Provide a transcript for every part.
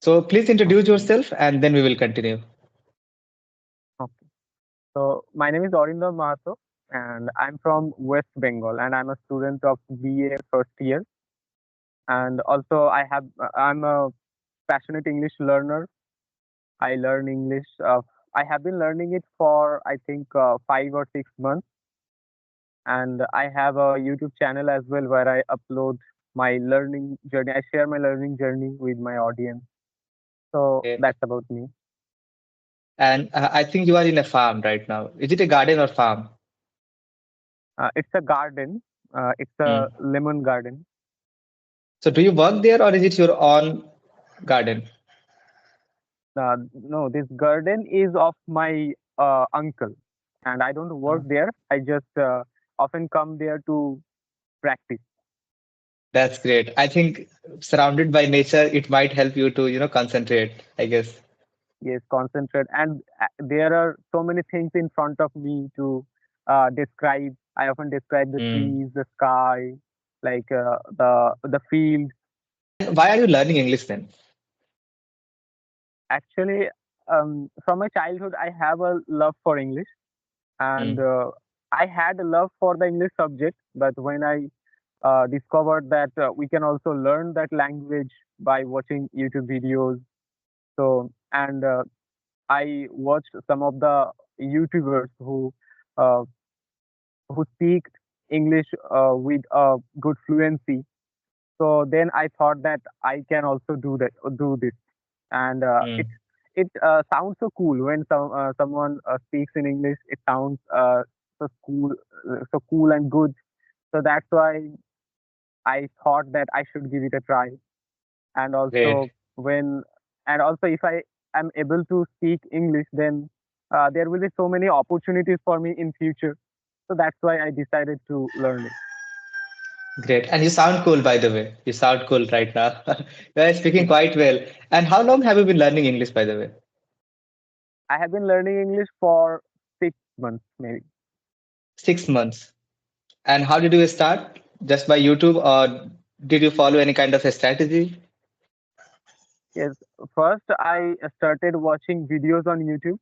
So please introduce Okay. yourself and then we will continue. Okay. So my name is Arinadam Mahato, and I'm from West Bengal, and I'm a student of BA first year. And also, I'm a passionate English learner. I learn English. I have been learning it for I think 5 or 6 months, and I have a YouTube channel as well where I upload my learning journey. I share my learning journey with my audience. So Okay. that's about me. And I think you are in a farm right now. Is it a garden or farm? It's a garden. It's Hmm. a lemon garden. So do you work there or is it your own garden? No, this garden is of my uncle, and I don't work Uh, there. I just often come there to practice. That's great. I think surrounded by nature, it might help you to, concentrate, I guess. Yes, concentrate. And there are so many things in front of me to describe. I often describe the Hmm. trees, the sky, like the field. Why are you learning English then? Actually, from my childhood, I have a love for English, and Hmm. I had a love for the English subject. But when I discovered that we can also learn that language by watching YouTube videos. So, and I watched some of the YouTubers uh, who speak English with a good fluency. So then I thought that I can also do this, and Hmm. it sounds so cool when someone speaks in English. It sounds so cool and good. So that's why I thought that I should give it a try. And also Great. when and also if I am able to speak English, then there will be so many opportunities for me in future. So that's why I decided to learn it. Great. And you sound cool, by the way. You sound cool right now. You are speaking Thank you. quite well. And how long have you been learning English, by the way? I have been learning English for 6 months maybe. 6 months. And how did you start? Just by YouTube, or did you follow any kind of a strategy? Yes, first I started watching videos on YouTube.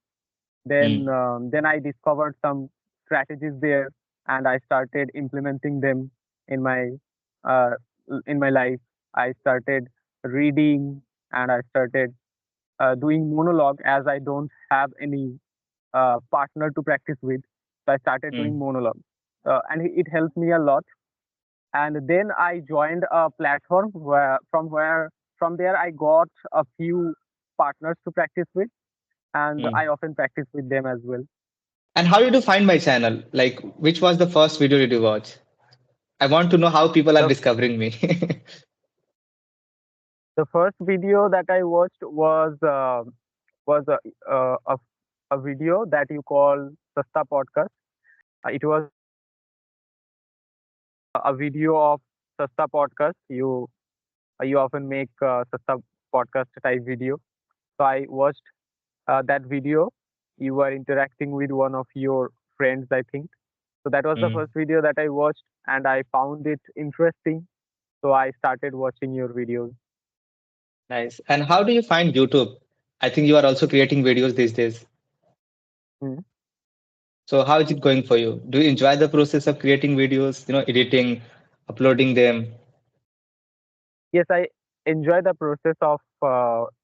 Hmm. Then I discovered some strategies there, and I started implementing them in my uh, life. I started reading, and I started doing monologue as I don't have any partner to practice with. So I started doing Hmm. monologue, and it helped me a lot. And then I joined a platform where from there I got a few partners to practice with, and Hmm. I often practice with them as well. And how did you find my channel? Like, which was the first video did you watch? I want to know how people are The discovering me. the first video that I watched was a video that you call Sasta Podcast. It was a video of Sasta Podcast. You often make Sasta Podcast type video. So I watched that video. You were interacting with one of your friends, I think. So that was the Hmm. first video that I watched, and I found it interesting. So I started watching your videos. Nice. And how do you find YouTube? I think you are also creating videos these days. Hmm. So how is it going for you? Do you enjoy the process of creating videos, editing, uploading them? Yes, I enjoy the process of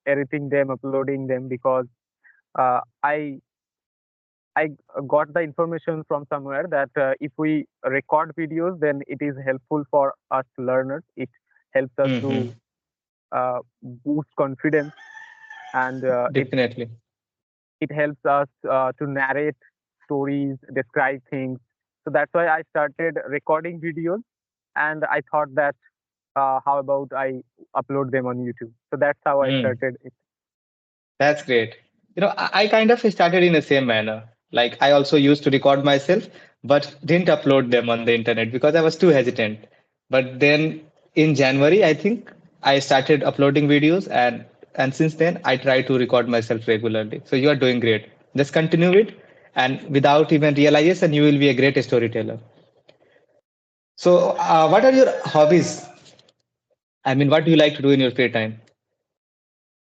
editing them, uploading them because uh, I I got the information from somewhere that if we record videos, then it is helpful for us learners. It helps us Hmm. to boost confidence, and Definitely. it helps us to narrate stories, describe things. So that's why I started recording videos, and I thought that how about I upload them on YouTube? So that's how I Hmm. started it. That's great. I kind of started in the same manner. Like I also used to record myself, but didn't upload them on the internet because I was too hesitant. But then in January, I think I started uploading videos and since then I try to record myself regularly. So you are doing great. Just continue it and without even realization, you will be a great storyteller. So what are your hobbies? I mean, what do you like to do in your free time?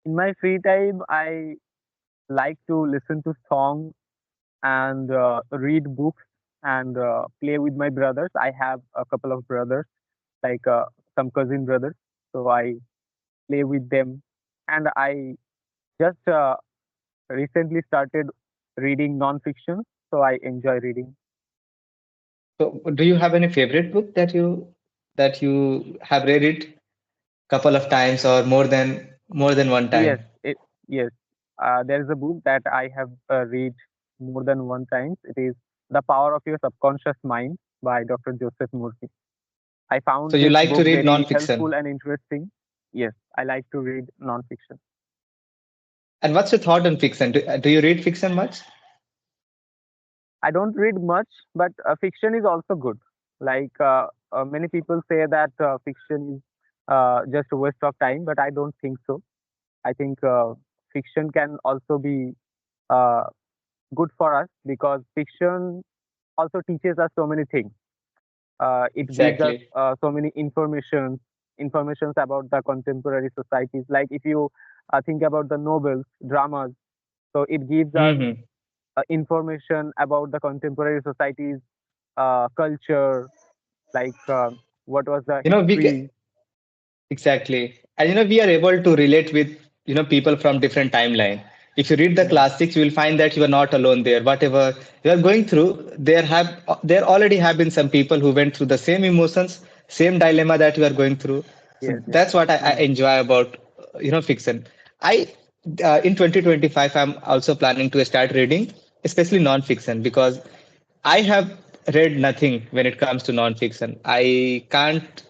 In my free time, I like to listen to songs and read books and play with my brothers. I have a couple of brothers, like some cousin brothers. So I play with them. And I just recently started reading non-fiction. So I enjoy reading. So, do you have any favorite book that you have read it couple of times or more than one Yes, time? yes. There is a book that I have read more than one time. It is The Power of Your Subconscious Mind by Dr. Joseph Murphy. I So found you this like to book read very non-fiction. helpful and interesting. Yes, I like to read nonfiction. And what's your thought on fiction? Do you read fiction much? I don't read much, but fiction is also good. Like many people say that fiction is just a waste of time, but I don't think so. I think fiction can also be uh, good for us because fiction also teaches us so many things. It gives us Exactly. so many informations about the contemporary societies. Like if you think about the novels, dramas, so it gives us Hmm. information about the contemporary societies, culture, like what was the You know, we ca- history. Exactly. And we are able to relate with, people from different timeline. If you read the Yes, classics, you will find that you are not alone there. Whatever you are going through, there already have been some people who went through the same emotions, same dilemma that you are going through. So yes, yes. that's what I Mm. enjoy about, fiction. I In 2025, I'm also planning to start reading, especially non-fiction, because I have read nothing when it comes to non-fiction. I can't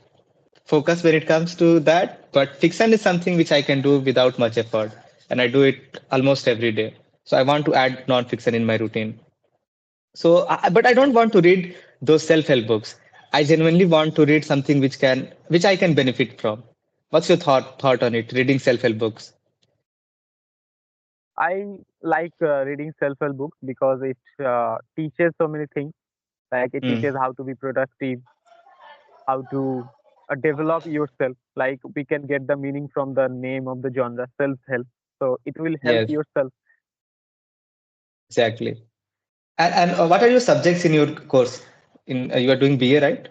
focus when it comes to that. But fiction is something which I can do without much effort, and I do it almost every day. So I want to add non-fiction in my routine. So, but I don't want to read those self-help books. I genuinely want to read something which I can benefit from. What's your thought on it? Reading self-help books. I like reading self-help books because it teaches so many things. Like it Hmm. teaches how to be productive, how to develop yourself. Like we can get the meaning from the name of the genre, self-help. So it will help Yes, yourself. exactly. And what are your subjects in your course? In You are doing BA, right?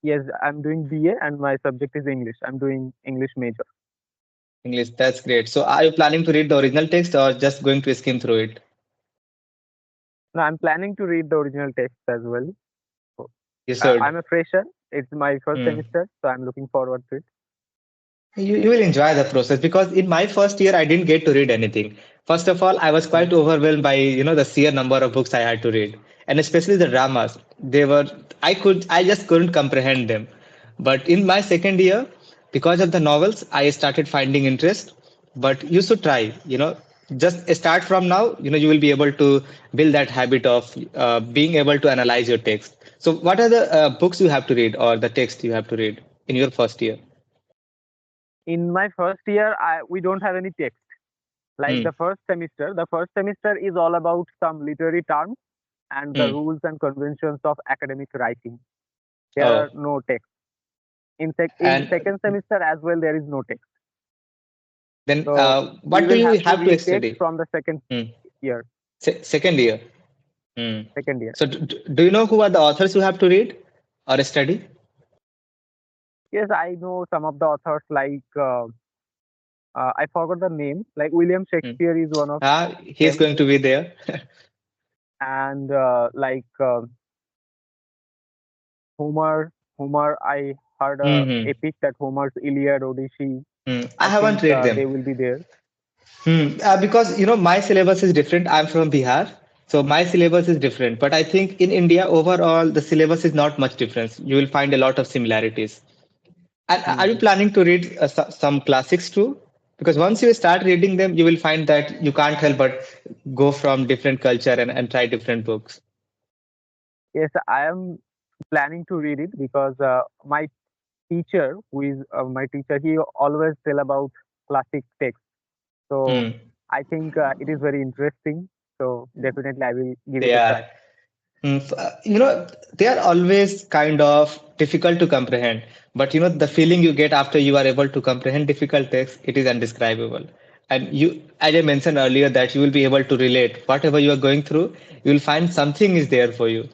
Yes, I'm doing BA and my subject is English. I'm doing English major. English. That's great. So are you planning to read the original text or just going to skim through it? No, I'm planning to read the original text as well. So, You should. I'm a fresher. It's my first Hmm. semester, so I'm looking forward to it. You will enjoy the process because in my first year I didn't get to read anything. First of all, I was Mm. quite overwhelmed by the sheer number of books I had to read, and especially the dramas. They were I just couldn't comprehend them. But in my second year, because of the novels, I started finding interest. But you should try. Just start from now. You will be able to build that habit of being able to analyze your text. So, what are the books you have to read or the text you have to read in your first year? In my first year, we don't have any text. Like Hmm. the first semester is all about some literary terms and the Hmm. rules and conventions of academic writing. There are Oh, no text. In and second semester as well, there is no text. then So we what do will you have to have to read text study? from the second Hmm. year. Second year. Hmm. Second year. So, do you know who are the authors you have to read or study? Yes, I know some of the authors like I forgot the name. Like William Hmm. Shakespeare is one of He's them, going to be there. and like Homer. Homer, I heard a Hmm. epic that Homer's Iliad, Odyssey. I I haven't think read them. they will be there. Because my syllabus is different. I'm from Bihar, so my syllabus is different. But I think in India overall, the syllabus is not much difference. You will find a lot of similarities. And are you Mhm. planning to read some classics too? Because once you start reading them, you will find that you can't help but go from different culture and try different books. Yes, I am planning to read it because my teacher, who is my teacher, he always tell about classic text. So Hmm. I think it is very interesting. So definitely I will give it They a are. try. They are always kind of difficult to comprehend. But the feeling you get after you are able to comprehend difficult text, it is indescribable. And as I mentioned earlier, that you will be able to relate whatever you are going through. You will find something is there for you.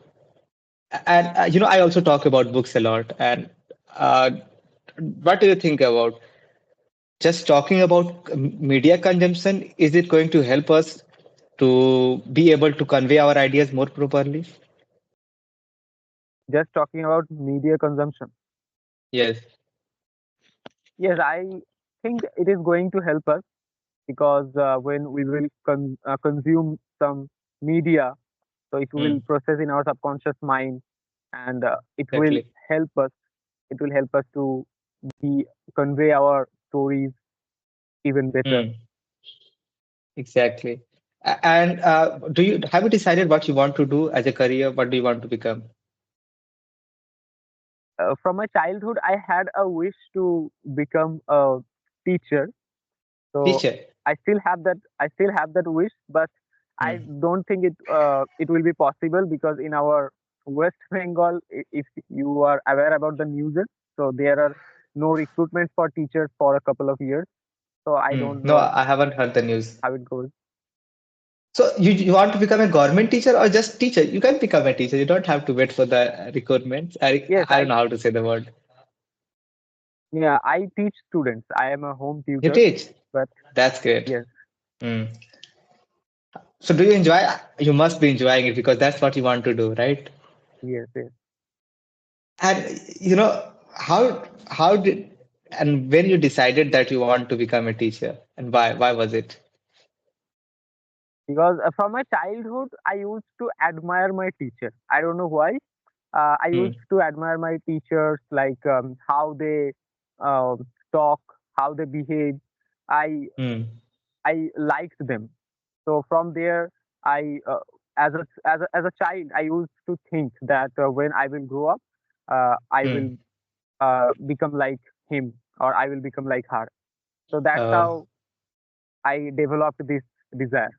And I also talk about books a lot. And uh, what do you think about just talking about media consumption? Is it going to help us to be able to convey our ideas more properly? Just talking about media consumption. Yes. Yes, I think it is going to help us because when we will consume some media, so it will Hmm. process in our subconscious mind, and it will Exactly. help us. It will help us to be convey our stories even better. Hmm. Exactly. And do you have you decided what you want to do as a career? What do you want to become? From my childhood, I had a wish to become a teacher. So Teacher. I still have that wish, but I Hmm. don't think it will be possible because in our West Bengal, if you are aware about the news, so there are no recruitment for teachers for a couple of years. So I Hmm. don't No, know I haven't heard the news. how it goes. So you want to become a government teacher or just teacher? You can become a teacher. You don't have to wait for the recruitments. Yes, I don't know how to say the word. I teach students. I am a home You tutor, teach. but That's great. yes, Hmm. So do you enjoy? You must be enjoying it because that's what you want to do, right? yes. And how did and when you decided that you want to become a teacher and why? Why was it? Because from my childhood, I used to admire my teacher. I don't know why. I Hmm. used to admire my teachers, like how they talk, how they behave. I Hmm. I liked them. So from there, I as a child, I used to think that when I will grow up, I Hmm. will become like him or I will become like her. So that's Uh, how I developed this desire.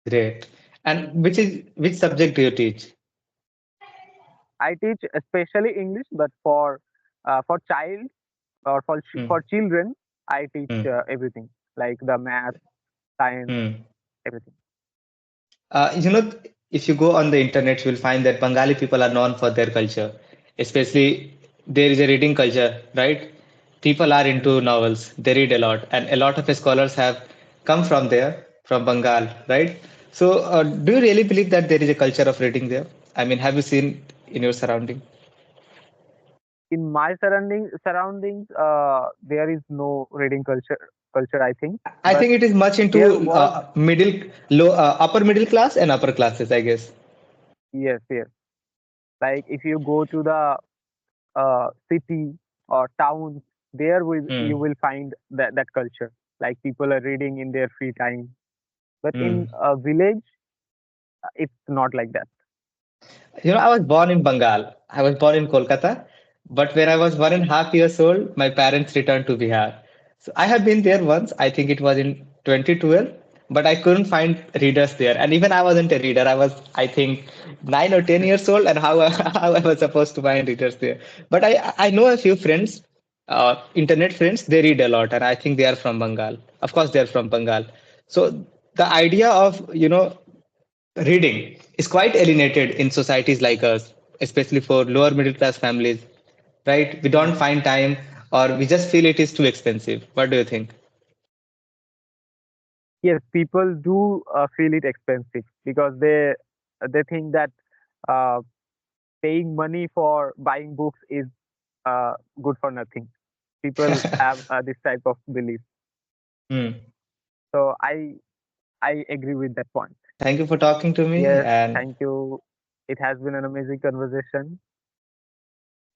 Great. And which subject do you teach? I teach especially English, but for child or Hmm. for children, I teach Hmm. everything like the math, science, Hmm. everything. Uh, you know, if you go on the internet, you will find that Bengali people are known for their culture. Especially, there is a reading culture, right? People are into Mhm. novels. They read a lot, and a lot of scholars have come from there, from Bengal, right? So, do you really believe that there is a culture of reading there? I mean, have you seen in your surrounding? In my surroundings, there is no reading culture. I think, I but think it is much there into was upper middle class and upper classes, I guess. yes. Like if you go to the city or towns, there you Hmm. will find that culture. Like people are reading in their free time. But in Hmm. a village, it's not like that. I was born in Bengal. I was born in Kolkata. But when I was 1.5 years old, my parents returned to Bihar. So I have been there once. I think it was in 2012, but I couldn't find readers there. And even I wasn't a reader. I was, I think, 9 or 10 years old, and how, how I was supposed to find readers there. But I know a few friends, internet friends, they read a lot, and I think they are from Bengal. Of course, they are from Bengal. So the idea of, reading is quite alienated in societies like us, especially for lower middle class families, right? We don't Mhm. find time or we just feel it is too expensive. What do you think? Yes, people do feel it expensive because they think that uh, paying money for buying books is good for nothing. People have this type of belief. Hmm. So I agree with that point. Thank you for talking to me. Yes, And thank you. It has been an amazing conversation.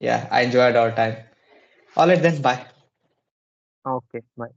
yeah, I enjoyed our time. All right, then, bye. Okay, bye.